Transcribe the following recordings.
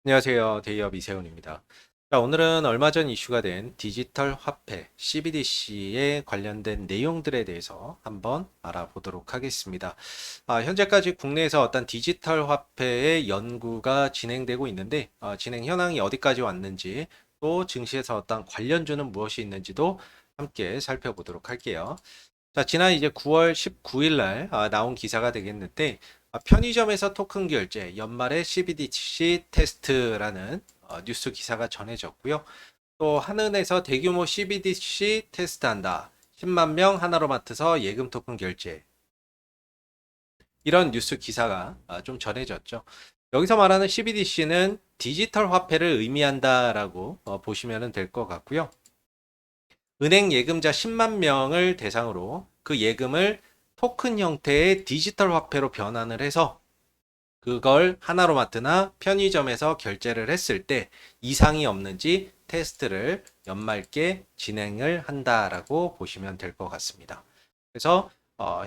안녕하세요. 데이업 이세훈입니다. 자, 오늘은 얼마 전 이슈가 된 디지털 화폐 CBDC에 관련된 내용들에 대해서 한번 알아보도록 하겠습니다. 현재까지 국내에서 어떤 디지털 화폐의 연구가 진행되고 있는데 진행 현황이 어디까지 왔는지 또 증시에서 어떤 관련주는 무엇이 있는지도 함께 살펴보도록 할게요. 자, 지난 이제 9월 19일 날 나온 기사가 되겠는데 편의점에서 토큰 결제 연말에 CBDC 테스트라는 뉴스 기사가 전해졌고요. 또 한은에서 대규모 CBDC 테스트한다. 10만 명 하나로마트서 예금 토큰 결제. 이런 뉴스 기사가 좀 전해졌죠. 여기서 말하는 CBDC는 디지털 화폐를 의미한다라고 보시면 될 것 같고요. 은행 예금자 10만 명을 대상으로 그 예금을 토큰 형태의 디지털 화폐로 변환을 해서 그걸 하나로마트나 편의점에서 결제를 했을 때 이상이 없는지 테스트를 연말께 진행을 한다라고 보시면 될 것 같습니다. 그래서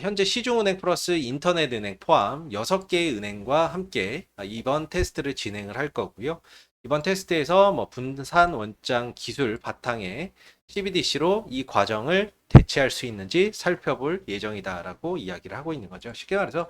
현재 시중은행 플러스 인터넷은행 포함 6개의 은행과 함께 이번 테스트를 진행을 할 거고요. 이번 테스트에서 분산 원장 기술 바탕에 CBDC로 이 과정을 대체할 수 있는지 살펴볼 예정이다라고 이야기를 하고 있는 거죠. 쉽게 말해서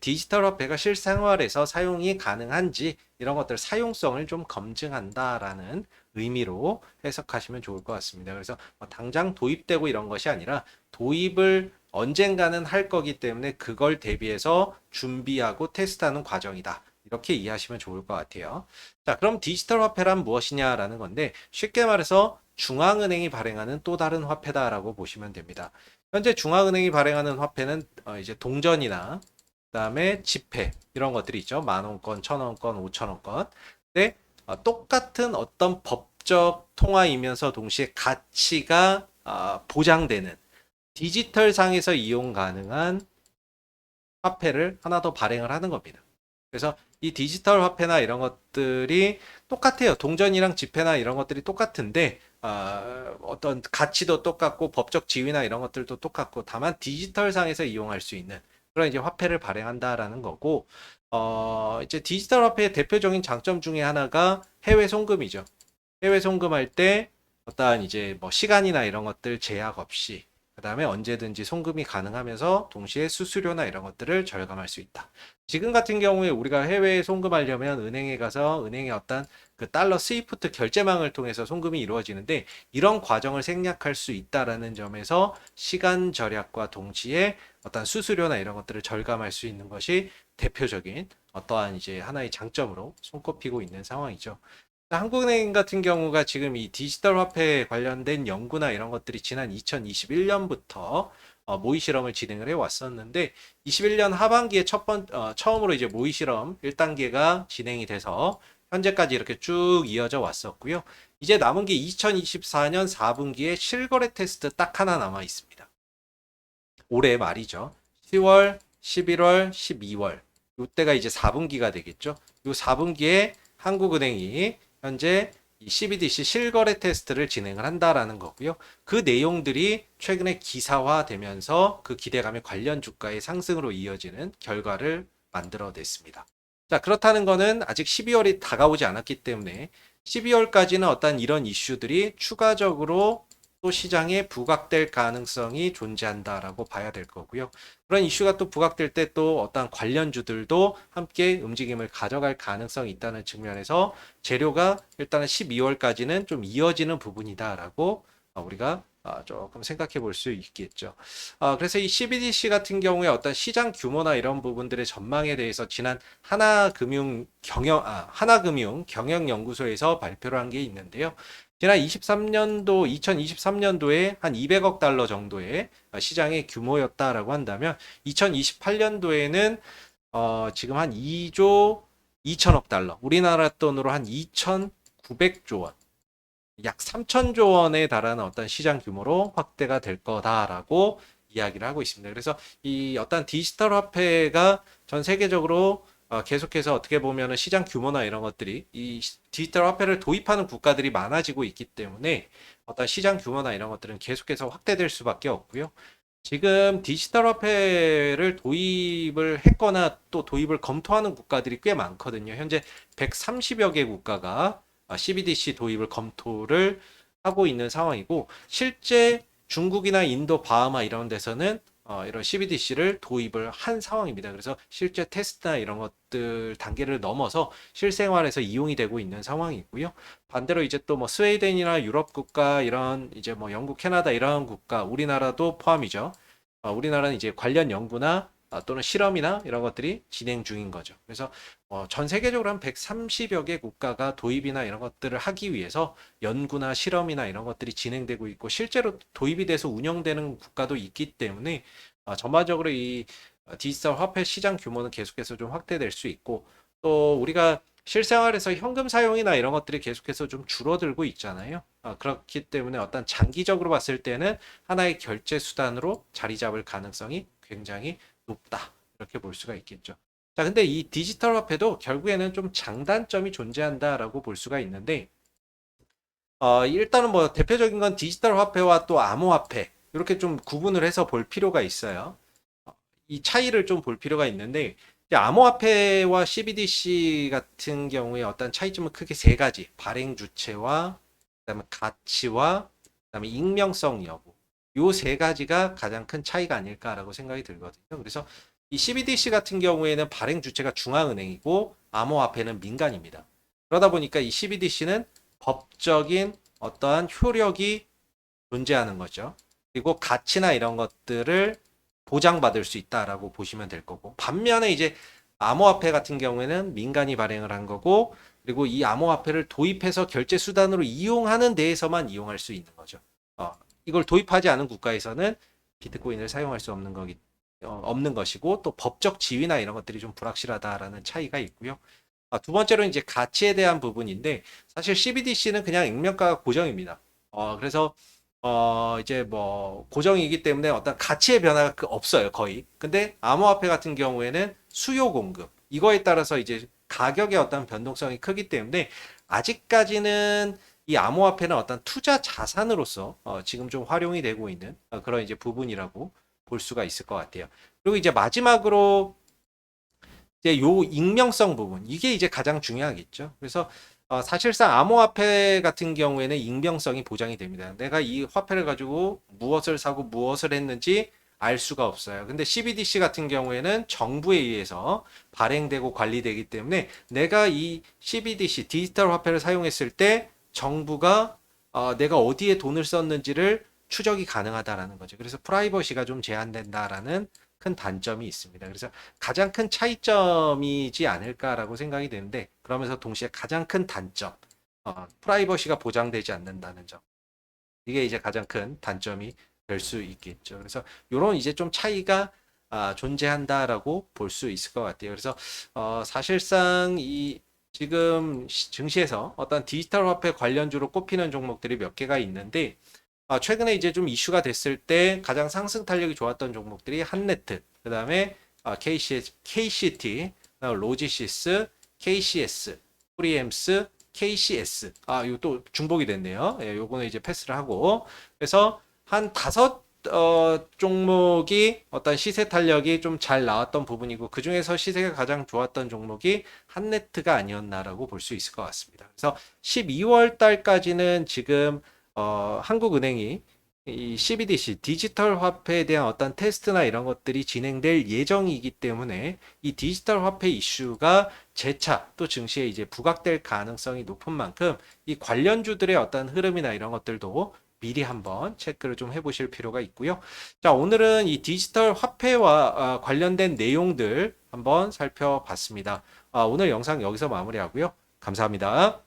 디지털 화폐가 실생활에서 사용이 가능한지 이런 것들 사용성을 좀 검증한다라는 의미로 해석하시면 좋을 것 같습니다. 그래서 당장 도입되고 이런 것이 아니라 도입을 언젠가는 할 거기 때문에 그걸 대비해서 준비하고 테스트하는 과정이다. 이렇게 이해하시면 좋을 것 같아요. 자, 그럼 디지털 화폐란 무엇이냐라는 건데 쉽게 말해서 중앙은행이 발행하는 또 다른 화폐다라고 보시면 됩니다. 현재 중앙은행이 발행하는 화폐는 이제 동전이나 그다음에 지폐 이런 것들이 있죠. 만 원권, 천 원권, 오천 원권. 근데 똑같은 어떤 법적 통화이면서 동시에 가치가 보장되는 디지털 상에서 이용 가능한 화폐를 하나 더 발행을 하는 겁니다. 그래서 이 디지털 화폐나 이런 것들이 똑같아요. 동전이랑 지폐나 이런 것들이 똑같은데 어떤 가치도 똑같고 법적 지위나 이런 것들도 똑같고 다만 디지털 상에서 이용할 수 있는 그런 이제 화폐를 발행한다라는 거고 이제 디지털 화폐의 대표적인 장점 중에 하나가 해외 송금이죠. 해외 송금할 때 어떠한 이제 시간이나 이런 것들 제약 없이 그다음에 언제든지 송금이 가능하면서 동시에 수수료나 이런 것들을 절감할 수 있다. 지금 같은 경우에 우리가 해외에 송금하려면 은행에 가서 은행의 어떤 그 달러 스위프트 결제망을 통해서 송금이 이루어지는데 이런 과정을 생략할 수 있다라는 점에서 시간 절약과 동시에 어떤 수수료나 이런 것들을 절감할 수 있는 것이 대표적인 어떠한 이제 하나의 장점으로 손꼽히고 있는 상황이죠. 한국은행 같은 경우가 지금 이 디지털 화폐에 관련된 연구나 이런 것들이 지난 2021년부터 모의 실험을 진행을 해 왔었는데 21년 하반기에 처음으로 이제 모의 실험 1단계가 진행이 돼서 현재까지 이렇게 쭉 이어져 왔었고요. 이제 남은 게 2024년 4분기에 실거래 테스트 딱 하나 남아 있습니다. 올해 말이죠. 10월, 11월, 12월 이때가 이제 4분기가 되겠죠. 이 4분기에 한국은행이 현재 CBDC 실거래 테스트를 진행을 한다라는 거고요. 그 내용들이 최근에 기사화되면서 그 기대감의 관련 주가의 상승으로 이어지는 결과를 만들어냈습니다. 자, 그렇다는 거는 아직 12월이 다가오지 않았기 때문에 12월까지는 어떤 이런 이슈들이 추가적으로 또 시장에 부각될 가능성이 존재한다라고 봐야 될 거고요. 그런 이슈가 또 부각될 때 또 어떤 관련주들도 함께 움직임을 가져갈 가능성이 있다는 측면에서 재료가 일단은 12월까지는 좀 이어지는 부분이다라고 우리가 조금 생각해 볼 수 있겠죠. 그래서 이 CBDC 같은 경우에 어떤 시장 규모나 이런 부분들의 전망에 대해서 지난 하나금융 경영연구소에서 발표를 한 게 있는데요. 지난 2023년도에 한 200억 달러 정도의 시장의 규모였다라고 한다면 2028년도에는 지금 한 2조 2천억 달러, 우리나라 돈으로 한 2,900조 원, 약 3천조 원에 달하는 어떤 시장 규모로 확대가 될 거다라고 이야기를 하고 있습니다. 그래서 이 어떤 디지털 화폐가 전 세계적으로 계속해서 어떻게 보면 시장 규모나 이런 것들이 이 디지털 화폐를 도입하는 국가들이 많아지고 있기 때문에 어떤 시장 규모나 이런 것들은 계속해서 확대될 수밖에 없고요. 지금 디지털 화폐를 도입을 했거나 또 도입을 검토하는 국가들이 꽤 많거든요. 현재 130여 개 국가가 CBDC 도입을 검토를 하고 있는 상황이고, 실제 중국이나 인도, 바하마 이런 데서는 이런 CBDC를 도입을 한 상황입니다. 그래서 실제 테스트나 이런 것들 단계를 넘어서 실생활에서 이용이 되고 있는 상황이고요. 반대로 이제 또 뭐 스웨덴이나 유럽 국가 이런 이제 뭐 영국, 캐나다 이런 국가, 우리나라도 포함이죠. 우리나라는 이제 관련 연구나 또는 실험이나 이런 것들이 진행 중인 거죠. 그래서 전 세계적으로 한 130여 개 국가가 도입이나 이런 것들을 하기 위해서 연구나 실험이나 이런 것들이 진행되고 있고, 실제로 도입이 돼서 운영되는 국가도 있기 때문에 전반적으로 이 디지털 화폐 시장 규모는 계속해서 좀 확대될 수 있고, 또 우리가 실생활에서 현금 사용이나 이런 것들이 계속해서 좀 줄어들고 있잖아요. 그렇기 때문에 어떤 장기적으로 봤을 때는 하나의 결제 수단으로 자리 잡을 가능성이 굉장히 높다. 이렇게 볼 수가 있겠죠. 자, 근데 이 디지털 화폐도 결국에는 좀 장단점이 존재한다라고 볼 수가 있는데, 일단은 뭐 대표적인 건 디지털 화폐와 또 암호화폐, 이렇게 좀 구분을 해서 볼 필요가 있어요. 이 차이를 좀 볼 필요가 있는데, 이제 암호화폐와 CBDC 같은 경우에 어떤 차이점은 크게 세 가지: 발행 주체와 그다음에 가치와 그다음에 익명성 여부. 요 세 가지가 가장 큰 차이가 아닐까라고 생각이 들거든요. 그래서 이 CBDC 같은 경우에는 발행 주체가 중앙은행이고 암호화폐는 민간입니다. 그러다 보니까 이 CBDC는 법적인 어떠한 효력이 존재하는 거죠. 그리고 가치나 이런 것들을 보장받을 수 있다라고 보시면 될 거고, 반면에 이제 암호화폐 같은 경우에는 민간이 발행을 한 거고, 그리고 이 암호화폐를 도입해서 결제 수단으로 이용하는 데에서만 이용할 수 있는 거죠. 이걸 도입하지 않은 국가에서는 비트코인을 사용할 수 없는 것이고, 또 법적 지위나 이런 것들이 좀 불확실하다라는 차이가 있고요. 두 번째로 이제 가치에 대한 부분인데, 사실 CBDC는 그냥 액면가가 고정입니다. 그래서 이제 뭐 고정이기 때문에 어떤 가치의 변화가 없어요, 거의. 근데 암호화폐 같은 경우에는 수요 공급, 이거에 따라서 이제 가격의 어떤 변동성이 크기 때문에 아직까지는 이 암호화폐는 어떤 투자 자산으로서 지금 좀 활용이 되고 있는 그런 이제 부분이라고 볼 수가 있을 것 같아요. 그리고 이제 마지막으로 이제 요 익명성 부분, 이게 이제 가장 중요하겠죠. 그래서 사실상 암호화폐 같은 경우에는 익명성이 보장이 됩니다. 내가 이 화폐를 가지고 무엇을 사고 무엇을 했는지 알 수가 없어요. 근데 CBDC 같은 경우에는 정부에 의해서 발행되고 관리되기 때문에 내가 이 CBDC 디지털 화폐를 사용했을 때 정부가 내가 어디에 돈을 썼는지를 추적이 가능하다라는 거죠. 그래서 프라이버시가 좀 제한된다라는 큰 단점이 있습니다. 그래서 가장 큰 차이점이지 않을까라고 생각이 되는데, 그러면서 동시에 가장 큰 단점, 프라이버시가 보장되지 않는다는 점. 이게 이제 가장 큰 단점이 될 수 있겠죠. 그래서 이런 이제 좀 차이가 존재한다라고 볼 수 있을 것 같아요. 그래서 사실상 이 지금 증시에서 어떤 디지털 화폐 관련주로 꼽히는 종목들이 몇 개가 있는데, 최근에 이제 좀 이슈가 됐을 때 가장 상승 탄력이 좋았던 종목들이 한네트, 그 다음에 KCT, 로지시스, KCS, 프리엠스, KCS. 이거 또 중복이 됐네요. 예, 요거는 이제 패스를 하고. 그래서 한 다섯 종목이 어떤 시세 탄력이 좀 잘 나왔던 부분이고, 그 중에서 시세가 가장 좋았던 종목이 한네트가 아니었나라고 볼 수 있을 것 같습니다. 그래서 12월 달까지는 지금 한국은행이 이 CBDC 디지털 화폐에 대한 어떤 테스트나 이런 것들이 진행될 예정이기 때문에 이 디지털 화폐 이슈가 재차 또 증시에 이제 부각될 가능성이 높은 만큼 이 관련주들의 어떤 흐름이나 이런 것들도 미리 한번 체크를 좀 해보실 필요가 있고요. 자, 오늘은 이 디지털 화폐와 관련된 내용들 한번 살펴봤습니다. 오늘 영상 여기서 마무리하고요. 감사합니다.